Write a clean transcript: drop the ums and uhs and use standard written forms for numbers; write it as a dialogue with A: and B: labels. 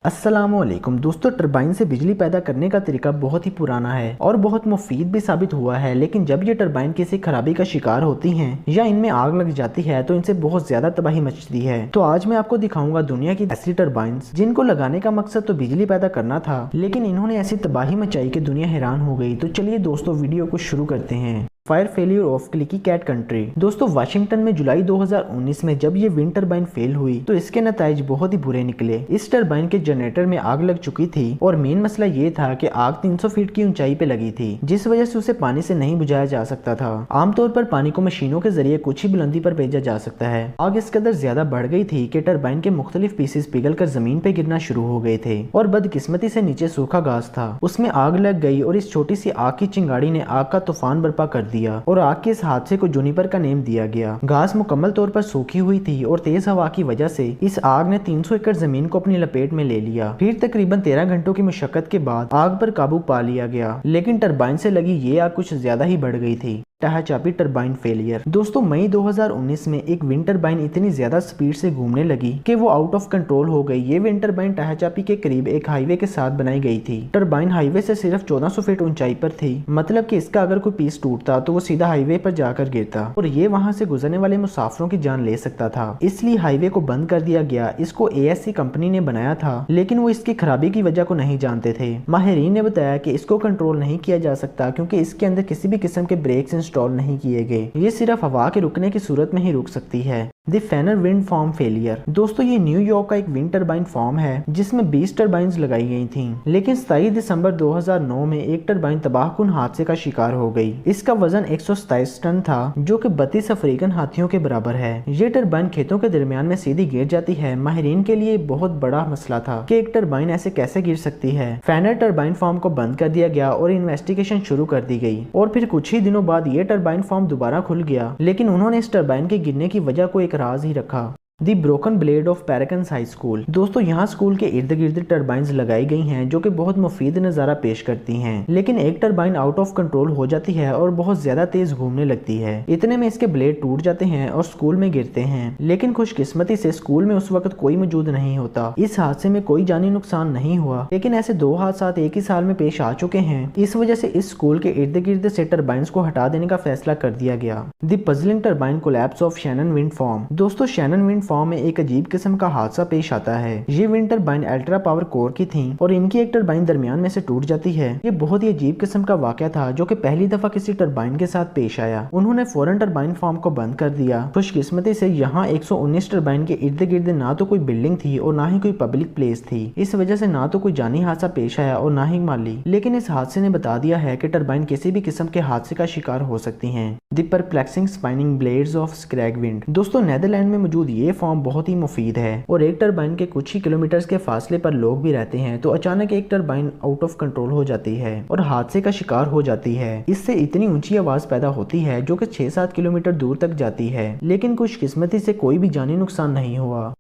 A: अस्सलामुअलैकुम दोस्तों, टरबाइन से बिजली पैदा करने का तरीका बहुत ही पुराना है और बहुत मुफीद भी साबित हुआ है। लेकिन जब ये टरबाइन किसी खराबी का शिकार होती हैं या इनमें आग लग जाती है तो इनसे बहुत ज्यादा तबाही मचती है। तो आज मैं आपको दिखाऊंगा दुनिया की ऐसी टरबाइन्स जिनको लगाने का मकसद तो बिजली पैदा करना था, लेकिन इन्होंने ऐसी तबाही मचाई कि दुनिया हैरान हो गई। तो चलिए दोस्तों, वीडियो को शुरू करते हैं। फायर फेलियर ऑफ क्लिकी कैट कंट्री। दोस्तों, वाशिंगटन में जुलाई 2019 में जब ये विंड टरबाइन फेल हुई तो इसके नताइज बहुत ही बुरे निकले। इस टरबाइन के जनरेटर में आग लग चुकी थी और मेन मसला ये था कि आग 300 फीट की ऊंचाई पे लगी थी, जिस वजह से उसे पानी से नहीं बुझाया जा सकता था। आमतौर पर पानी को मशीनों के जरिए कुछ ही बुलंदी पर भेजा जा सकता है। आग इस कदर ज्यादा बढ़ गई थी कि टरबाइन के मुख्तलिफ पीसेस पिघल कर जमीन पे गिरना शुरू हो गए थे और बदकिस्मती से नीचे सूखा घास था, उसमें आग लग गई और इस छोटी सी आग की चिंगाड़ी ने आग का तूफान बर्पा कर दिया और आग के इस हादसे को जूनिपर का नेम दिया गया। घास मुकम्मल तौर पर सूखी हुई थी और तेज हवा की वजह से इस आग ने 300 एकड़ जमीन को अपनी लपेट में ले लिया। फिर तकरीबन 13 घंटों की मुशक्कत के बाद आग पर काबू पा लिया गया, लेकिन टरबाइन से लगी ये आग कुछ ज्यादा ही बढ़ गई थी। टाहाचापी टरबाइन फेलियर। दोस्तों, मई 2019 में एक विंड टरबाइन इतनी ज्यादा स्पीड से घूमने लगी कि वो आउट ऑफ कंट्रोल हो गई। ये विंड टरबाइन टाहाचापी के करीब एक हाईवे के साथ बनाई गई थी। टरबाइन हाईवे से सिर्फ 1400 फीट ऊंचाई पर थी, मतलब कि इसका अगर कोई पीस टूटता तो वो सीधा हाईवे पर जाकर गिरता और ये वहां से गुजरने वाले मुसाफिरों की जान ले सकता था। इसलिए हाईवे को बंद कर दिया गया। इसको ASC कंपनी ने बनाया था, लेकिन वो इसकी खराबी की वजह को नहीं जानते थे। माहिरीन ने बताया कि इसको कंट्रोल नहीं किया जा सकता क्योंकि इसके अंदर किसी भी किस्म के ब्रेक्स इंस्टॉल नहीं किए गए। ये सिर्फ हवा के रुकने की सूरत में ही रुक सकती है। The Fenner wind farm failure. दोस्तों, ये न्यूयॉर्क का एक विंड टरबाइन फार्म है जिसमें 20 टरबाइन्स लगाई गई थीं, लेकिन 27 दिसंबर 2009 में एक टरबाइन तबाहकुन हादसे का शिकार हो गई। इसका वजन 127 टन था, जो कि 32 अफ्रीकन हाथियों के बराबर है। ये टरबाइन खेतों के दरमियान में सीधी गिर जाती है। माहिरीन के लिए बहुत बड़ा मसला था कि एक टरबाइन ऐसे कैसे गिर सकती है। फेनर टरबाइन फार्म को बंद कर दिया गया और इन्वेस्टिगेशन शुरू कर दी गई और फिर कुछ ही दिनों बाद ये टरबाइन फार्म दोबारा खुल गया, लेकिन उन्होंने इस टरबाइन के गिरने की वजह को एक राज ही रखा। The broken blade of Paracons high school. दोस्तों, यहाँ स्कूल के इर्द गिर्द टरबाइन्स लगाई गई हैं जो कि बहुत मुफीद नज़ारा पेश करती हैं, लेकिन एक टरबाइन आउट ऑफ कंट्रोल हो जाती है और बहुत ज्यादा तेज घूमने लगती है। इतने में इसके ब्लेड टूट जाते हैं और स्कूल में गिरते हैं, लेकिन खुशकिस्मती से स्कूल में उस वक्त कोई मौजूद नहीं होता। इस हादसे में कोई जानी नुकसान नहीं हुआ, लेकिन ऐसे 2 हादसात एक ही साल में पेश आ चुके हैं। इस वजह से इस स्कूल के इर्द गिर्द से टरबाइन्स को हटा देने का फैसला कर दिया गया। The puzzling turbine collapse of Shannon wind farm. दोस्तों, शैनन विंड फार्म में एक अजीब किस्म का हादसा पेश आता है। ये wind turbine ultra power core की थी और इनकी एक टरबाइन दरमियान में से टूट जाती है। ये बहुत ही अजीब किस्म का वाकया था जो कि पहली दफा किसी टरबाइन के साथ पेश आया। उन्होंने फौरन टरबाइन फार्म को बंद कर दिया। खुशकिस्मती से यहाँ 119 टरबाइन के इर्द गिर्द ना तो कोई बिल्डिंग थी और ना ही कोई पब्लिक प्लेस थी। इस वजह से ना तो कोई जानी हादसा पेश आया और ना ही माली, लेकिन इस हादसे ने बता दिया है कि टरबाइन किसी भी किस्म के हादसे का शिकार हो सकती हैं। The perplexing spinning blades of Scrag wind. दोस्तों, नेदरलैंड में मौजूद ये फार्म बहुत ही मुफीद है और एक टरबाइन के कुछ ही किलोमीटर्स के फासले पर लोग भी रहते हैं। तो अचानक एक टरबाइन आउट ऑफ कंट्रोल हो जाती है और हादसे का शिकार हो जाती है। इससे इतनी ऊंची आवाज पैदा होती है जो कि 6-7 किलोमीटर दूर तक जाती है, लेकिन खुशकिस्मती से कोई भी जानी नुकसान नहीं हुआ।